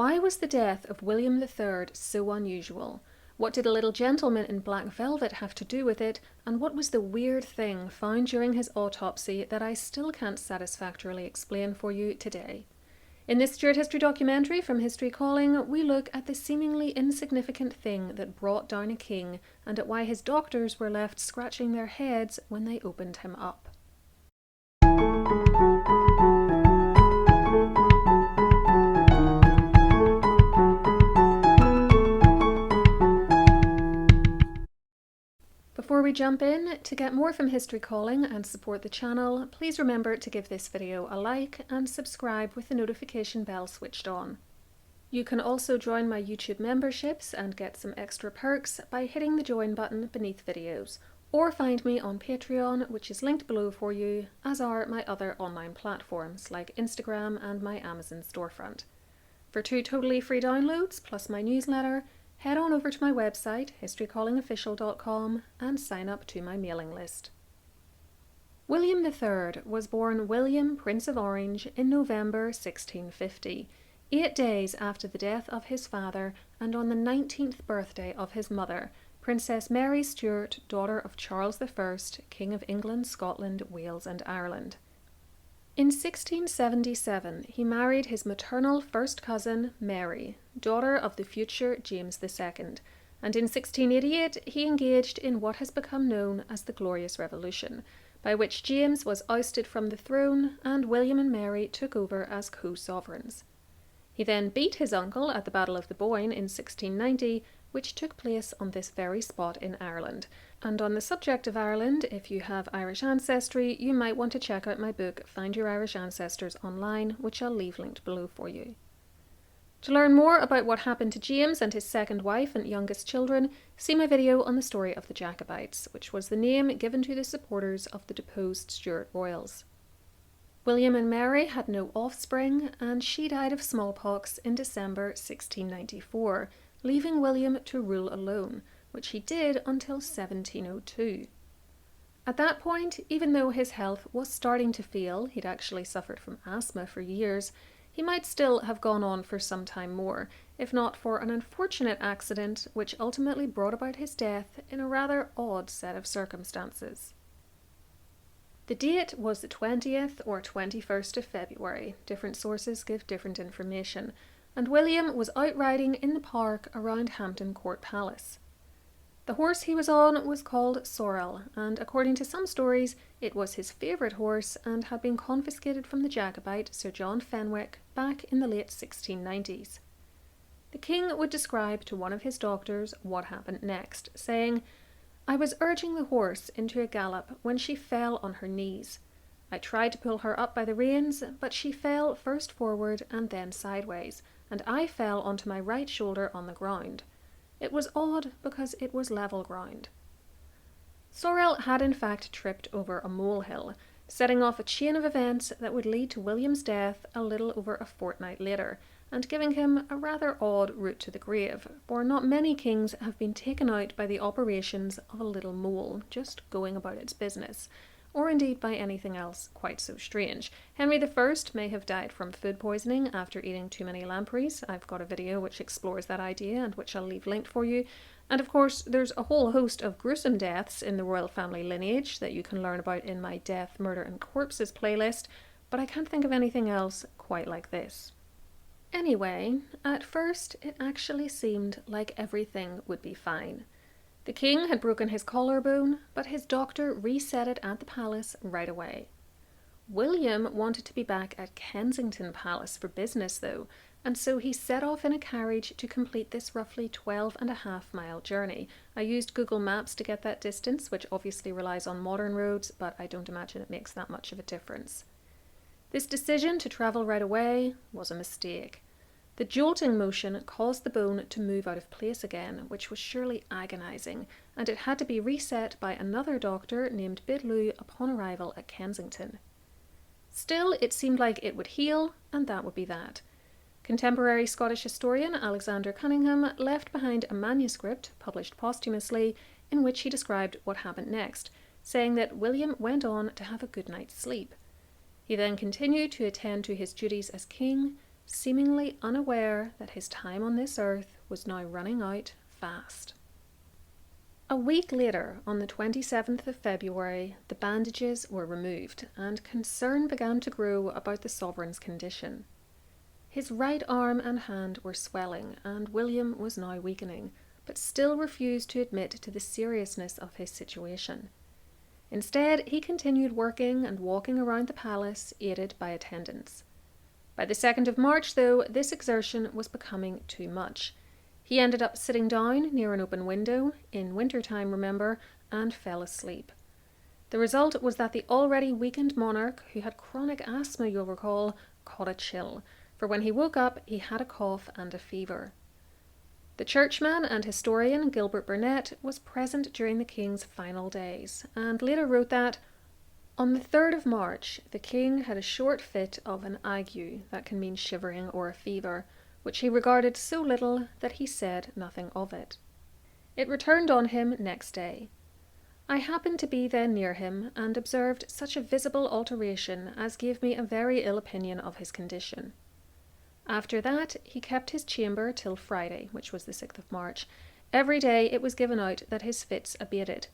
Why was the death of William III so unusual? What did a little gentleman in black velvet have to do with it? And what was the weird thing found during his autopsy that I still can't satisfactorily explain for you today? In this Stuart History documentary from History Calling, we look at the seemingly insignificant thing that brought down a king and at why his doctors were left scratching their heads when they opened him up. Before we jump in, to get more from History Calling and support the channel, please remember to give this video a like and subscribe with the notification bell switched on. You can also join my YouTube memberships and get some extra perks by hitting the join button beneath videos, or find me on Patreon, which is linked below for you, as are my other online platforms like Instagram and my Amazon storefront. For 2 totally free downloads plus my newsletter, head on over to my website, historycallingofficial.com, and sign up to my mailing list. William III was born William, Prince of Orange, in November 1650, 8 days after the death of his father and on the 19th birthday of his mother, Princess Mary Stuart, daughter of Charles I, King of England, Scotland, Wales and Ireland. In 1677, he married his maternal first cousin, Mary, daughter of the future James II, and in 1688 he engaged in what has become known as the Glorious Revolution, by which James was ousted from the throne and William and Mary took over as co-sovereigns. He then beat his uncle at the Battle of the Boyne in 1690, which took place on this very spot in Ireland. And on the subject of Ireland, if you have Irish ancestry, you might want to check out my book, Find Your Irish Ancestors, online, which I'll leave linked below for you. To learn more about what happened to James and his second wife and youngest children, see my video on the story of the Jacobites, which was the name given to the supporters of the deposed Stuart royals. William and Mary had no offspring, and she died of smallpox in December 1694, leaving William to rule alone, which he did until 1702. At that point, even though his health was starting to fail, he'd actually suffered from asthma for years, he might still have gone on for some time more, if not for an unfortunate accident which ultimately brought about his death in a rather odd set of circumstances. The date was the 20th or 21st of February, different sources give different information, and William was out riding in the park around Hampton Court Palace. The horse he was on was called Sorrel, and according to some stories, it was his favourite horse and had been confiscated from the Jacobite Sir John Fenwick back in the late 1690s. The king would describe to one of his doctors what happened next, saying, "I was urging the horse into a gallop when she fell on her knees. I tried to pull her up by the reins, but she fell first forward and then sideways, and I fell onto my right shoulder on the ground. It was odd because it was level ground." Sorrel had in fact tripped over a molehill, setting off a chain of events that would lead to William's death a little over a fortnight later, and giving him a rather odd route to the grave, for not many kings have been taken out by the operations of a little mole, just going about its business, or indeed by anything else quite so strange. Henry I may have died from food poisoning after eating too many lampreys. I've got a video which explores that idea and which I'll leave linked for you. And of course, there's a whole host of gruesome deaths in the royal family lineage that you can learn about in my Death, Murder and Corpses playlist, but I can't think of anything else quite like this. Anyway, at first it actually seemed like everything would be fine. The king had broken his collarbone, but his doctor reset it at the palace right away. William wanted to be back at Kensington Palace for business though, and so he set off in a carriage to complete this roughly 12.5-mile journey. I used Google Maps to get that distance, which obviously relies on modern roads, but I don't imagine it makes that much of a difference. This decision to travel right away was a mistake. The jolting motion caused the bone to move out of place again, which was surely agonizing, and it had to be reset by another doctor named Bidloo upon arrival at Kensington. Still, it seemed like it would heal, and that would be that. Contemporary Scottish historian Alexander Cunningham left behind a manuscript, published posthumously, in which he described what happened next, saying that William went on to have a good night's sleep. He then continued to attend to his duties as king, seemingly unaware that his time on this earth was now running out fast. A week later, on the 27th of February, the bandages were removed, and concern began to grow about the sovereign's condition. His right arm and hand were swelling, and William was now weakening, but still refused to admit to the seriousness of his situation. Instead, he continued working and walking around the palace, aided by attendants. By the 2nd of March, though, this exertion was becoming too much. He ended up sitting down near an open window, in winter time, remember, and fell asleep. The result was that the already weakened monarch, who had chronic asthma, you'll recall, caught a chill, for when he woke up he had a cough and a fever. The churchman and historian Gilbert Burnet was present during the king's final days, and later wrote that, on the 3rd of March, the king had a short fit of an ague, that can mean shivering or a fever, which he regarded so little that he said nothing of it. It returned on him next day. I happened to be then near him, and observed such a visible alteration as gave me a very ill opinion of his condition. After that, he kept his chamber till Friday, which was the 6th of March. Every day it was given out that his fits abated.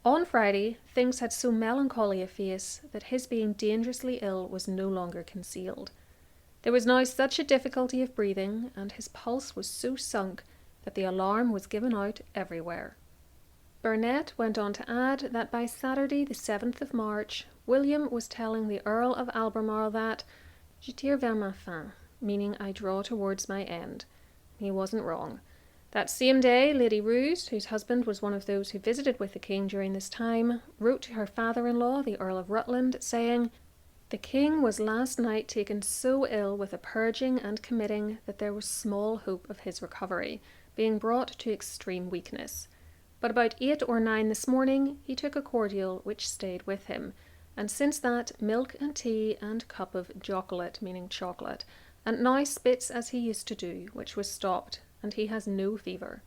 On Friday, things had so melancholy a face that his being dangerously ill was no longer concealed. There was now such a difficulty of breathing, and his pulse was so sunk, that the alarm was given out everywhere. Burnet went on to add that by Saturday the 7th of March, William was telling the Earl of Albemarle that "Je tire vers ma fin," meaning I draw towards my end. He wasn't wrong. That same day, Lady Roos, whose husband was one of those who visited with the king during this time, wrote to her father-in-law, the Earl of Rutland, saying, "The king was last night taken so ill with a purging and committing that there was small hope of his recovery, being brought to extreme weakness. But about 8 or 9 this morning he took a cordial which stayed with him, and since that milk and tea and cup of jocolate, meaning chocolate, and now spits as he used to do, which was stopped, and he has no fever."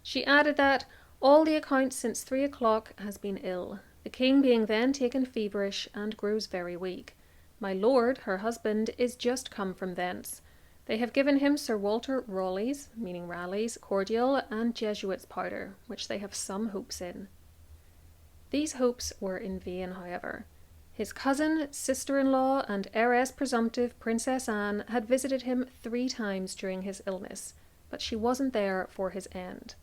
She added that all the accounts since 3 o'clock has been ill, the king being then taken feverish and grows very weak. My lord, her husband, is just come from thence. They have given him Sir Walter Raleigh's, meaning Raleigh's, cordial and Jesuit's powder, which they have some hopes in. These hopes were in vain, however. His cousin, sister-in-law, and heiress presumptive, Princess Anne, had visited him 3 times during his illness, but she wasn't there for his end.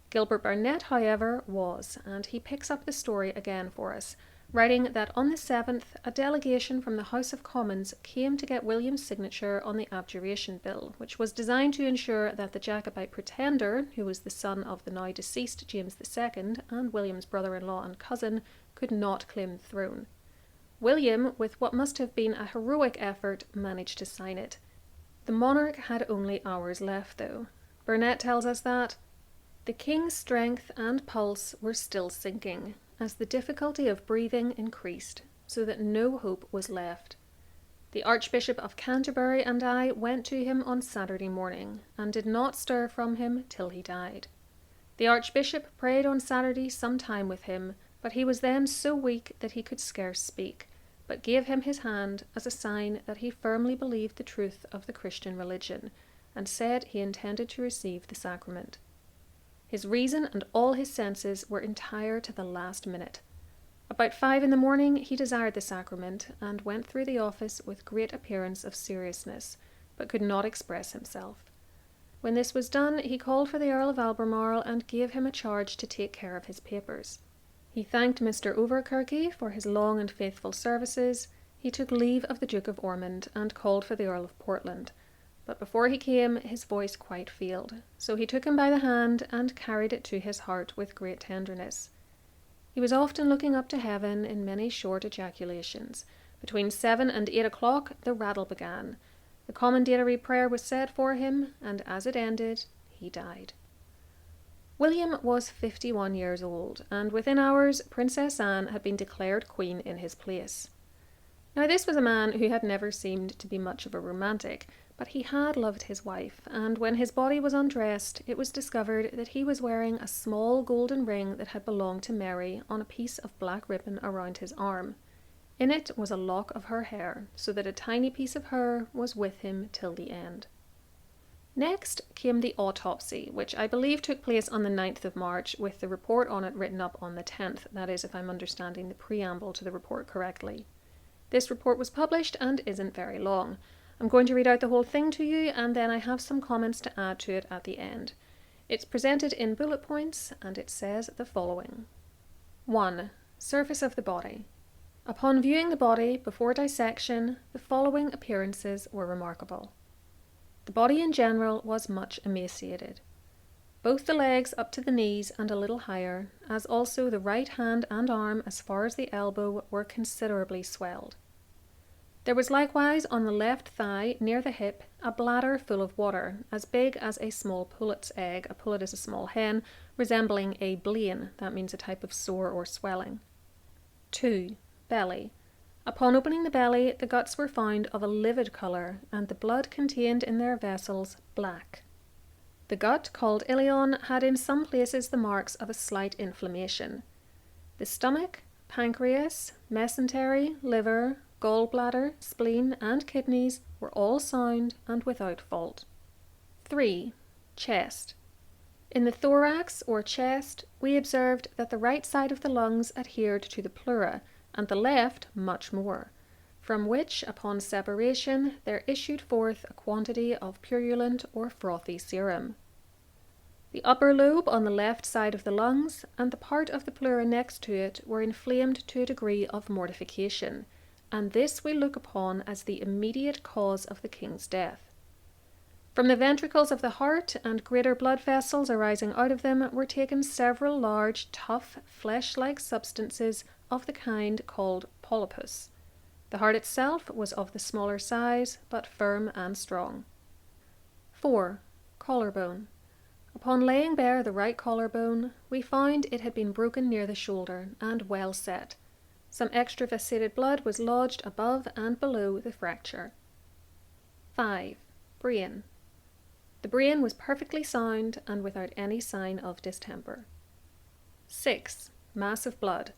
Gilbert Burnet, however, was, and he picks up the story again for us, writing that on the 7th, a delegation from the House of Commons came to get William's signature on the Abjuration Bill, which was designed to ensure that the Jacobite pretender, who was the son of the now deceased James II and William's brother-in-law and cousin, could not claim the throne. William, with what must have been a heroic effort, managed to sign it. The monarch had only hours left, though. Burnet tells us that the king's strength and pulse were still sinking, as the difficulty of breathing increased, so that no hope was left. The Archbishop of Canterbury and I went to him on Saturday morning, and did not stir from him till he died. The Archbishop prayed on Saturday some time with him, but he was then so weak that he could scarce speak, but gave him his hand as a sign that he firmly believed the truth of the Christian religion, and said he intended to receive the sacrament. His reason and all his senses were entire to the last minute. About 5 in the morning he desired the sacrament, and went through the office with great appearance of seriousness, but could not express himself. When this was done, he called for the Earl of Albemarle and gave him a charge to take care of his papers. He thanked Mr. Overkirky for his long and faithful services. He took leave of the Duke of Ormond, and called for the Earl of Portland. But before he came, his voice quite failed, so he took him by the hand and carried it to his heart with great tenderness. He was often looking up to heaven in many short ejaculations. Between 7 and 8 o'clock the rattle began. The commendatory prayer was said for him, and as it ended, he died. William was 51 years old, and within hours Princess Anne had been declared queen in his place. Now this was a man who had never seemed to be much of a romantic, but he had loved his wife, and when his body was undressed, it was discovered that he was wearing a small golden ring that had belonged to Mary on a piece of black ribbon around his arm. In it was a lock of her hair, so that a tiny piece of her was with him till the end. Next came the autopsy, which I believe took place on the 9th of March, with the report on it written up on the 10th, that is, if I'm understanding the preamble to the report correctly. This report was published and isn't very long. I'm going to read out the whole thing to you, and then I have some comments to add to it at the end. It's presented in bullet points, and it says the following. 1. Surface of the body. Upon viewing the body before dissection, the following appearances were remarkable. The body in general was much emaciated. Both the legs up to the knees and a little higher, as also the right hand and arm as far as the elbow, were considerably swelled. There was likewise on the left thigh, near the hip, a bladder full of water, as big as a small pullet's egg. A pullet is a small hen, resembling a blain, that means a type of sore or swelling. 2. Belly. Upon opening the belly, the guts were found of a livid colour, and the blood contained in their vessels black. The gut, called ileon, had in some places the marks of a slight inflammation. The stomach, pancreas, mesentery, liver, gallbladder, spleen, and kidneys were all sound and without fault. 3. Chest. In the thorax, or chest, we observed that the right side of the lungs adhered to the pleura, and the left much more, from which, upon separation, there issued forth a quantity of purulent or frothy serum. The upper lobe on the left side of the lungs, and the part of the pleura next to it, were inflamed to a degree of mortification, and this we look upon as the immediate cause of the king's death. From the ventricles of the heart and greater blood vessels arising out of them were taken several large, tough, flesh-like substances of the kind called polypus. The heart itself was of the smaller size, but firm and strong. 4. Collarbone. Upon laying bare the right collarbone, we found it had been broken near the shoulder and well set. Some extravasated blood was lodged above and below the fracture. 5. Brain. The brain was perfectly sound and without any sign of distemper. 6. Mass of blood.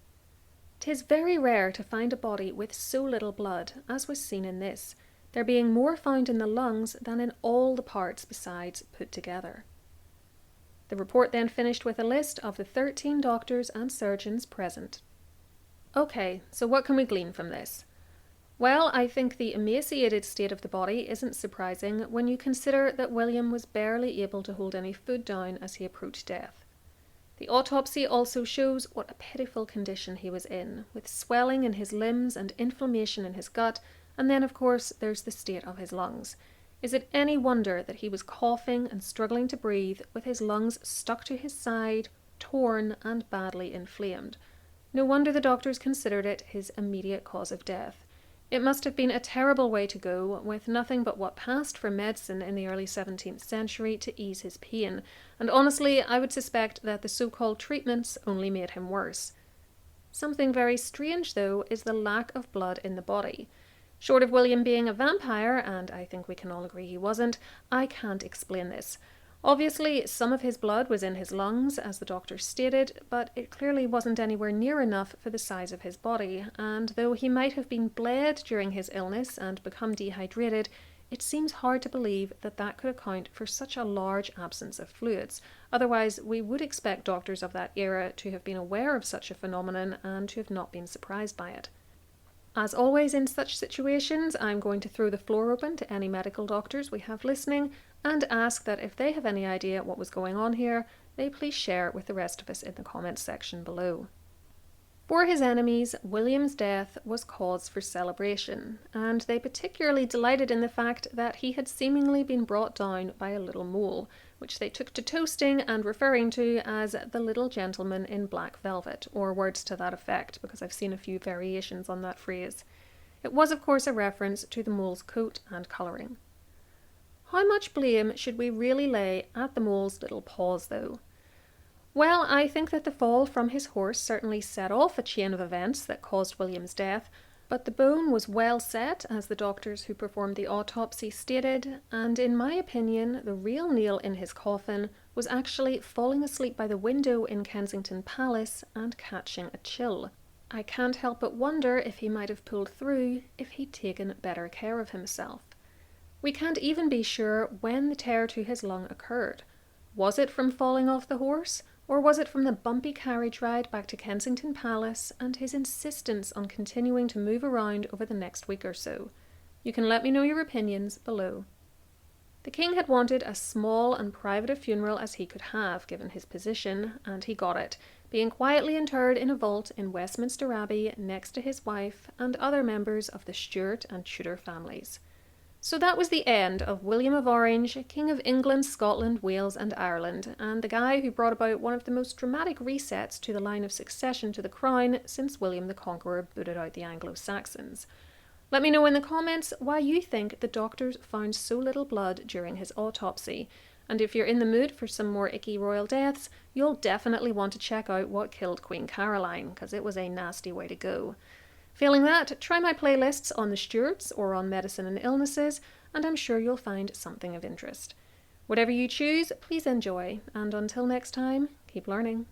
'Tis very rare to find a body with so little blood, as was seen in this, there being more found in the lungs than in all the parts besides put together. The report then finished with a list of the 13 doctors and surgeons present. Okay, so what can we glean from this? Well, I think the emaciated state of the body isn't surprising when you consider that William was barely able to hold any food down as he approached death. The autopsy also shows what a pitiful condition he was in, with swelling in his limbs and inflammation in his gut, and then of course there's the state of his lungs. Is it any wonder that he was coughing and struggling to breathe, with his lungs stuck to his side, torn and badly inflamed? No wonder the doctors considered it his immediate cause of death. It must have been a terrible way to go, with nothing but what passed for medicine in the early 17th century to ease his pain, and honestly, I would suspect that the so-called treatments only made him worse. Something very strange, though, is the lack of blood in the body. Short of William being a vampire, and I think we can all agree he wasn't, I can't explain this. Obviously, some of his blood was in his lungs, as the doctor stated, but it clearly wasn't anywhere near enough for the size of his body, and though he might have been bled during his illness and become dehydrated, it seems hard to believe that that could account for such a large absence of fluids. Otherwise, we would expect doctors of that era to have been aware of such a phenomenon and to have not been surprised by it. As always in such situations, I'm going to throw the floor open to any medical doctors we have listening and ask that if they have any idea what was going on here, they please share it with the rest of us in the comments section below. For his enemies, William's death was cause for celebration, and they particularly delighted in the fact that he had seemingly been brought down by a little mole, which they took to toasting and referring to as the little gentleman in black velvet, or words to that effect, because I've seen a few variations on that phrase. It was of course a reference to the mole's coat and colouring. How much blame should we really lay at the mole's little paws, though? Well, I think that the fall from his horse certainly set off a chain of events that caused William's death, but the bone was well set, as the doctors who performed the autopsy stated, and in my opinion, the real nail in his coffin was actually falling asleep by the window in Kensington Palace and catching a chill. I can't help but wonder if he might have pulled through if he'd taken better care of himself. We can't even be sure when the tear to his lung occurred. Was it from falling off the horse, or was it from the bumpy carriage ride back to Kensington Palace and his insistence on continuing to move around over the next week or so? You can let me know your opinions below. The king had wanted as small and private a funeral as he could have, given his position, and he got it, being quietly interred in a vault in Westminster Abbey next to his wife and other members of the Stuart and Tudor families. So that was the end of William of Orange, King of England, Scotland, Wales and Ireland, and the guy who brought about one of the most dramatic resets to the line of succession to the crown since William the Conqueror booted out the Anglo-Saxons. Let me know in the comments why you think the doctors found so little blood during his autopsy, and if you're in the mood for some more icky royal deaths, you'll definitely want to check out what killed Queen Caroline, because it was a nasty way to go. Failing that, try my playlists on the Stuarts or on medicine and illnesses, and I'm sure you'll find something of interest. Whatever you choose, please enjoy, and until next time, keep learning.